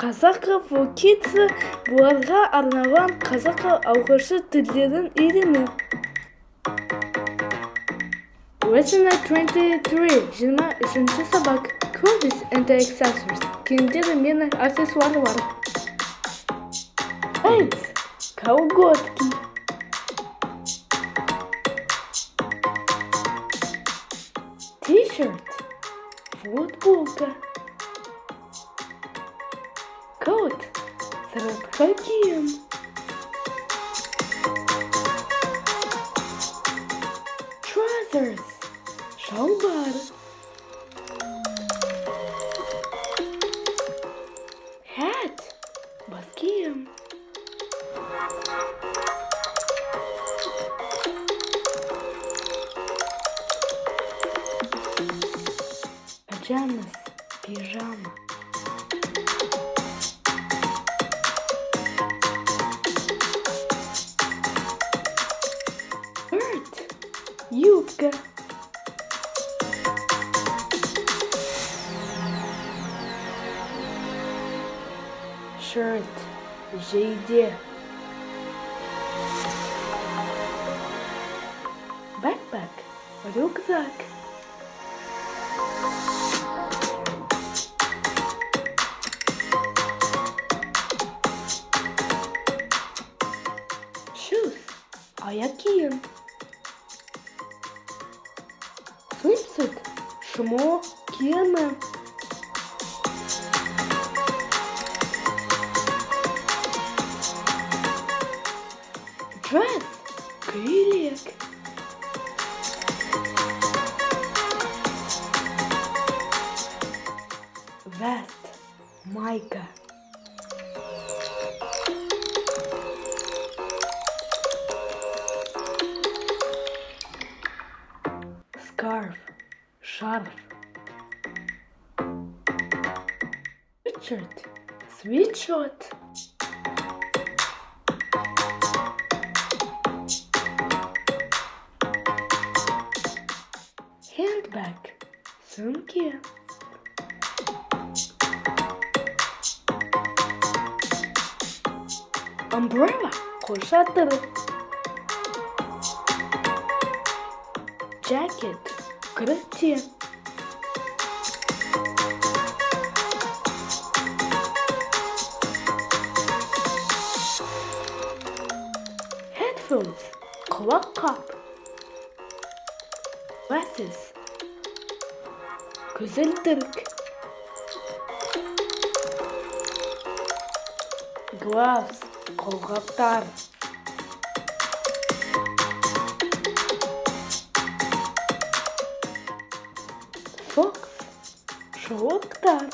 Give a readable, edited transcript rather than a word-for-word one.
Qazaq вокицы балаларға арналған қазақ алғышы тілдерін үйрену. Lesson 23, 23 сабақ. Clothes and accessories. Киімдер мен аксессуарлар. Pants, колготки. T-shirt, футболка. Coat, сыртқы киім. Trousers, шалбар. Hat, бас киім. Pajamas, пижама. Юбка. Shirt, жейде. Backpack, рюкзак. Shoes, аяқ киім. Swimsuit, шымо киімі. Dress, көйлек. Vest, майка. Scarf, шарф. Sweatshirt, свитшот. Handbag, сумки. Umbrella, қолшатыр. Jacket, күртте. Headphones, құлаққап. Glasses, көзілдірік. Gloves, қолғаптар. Socks, шұлықтар.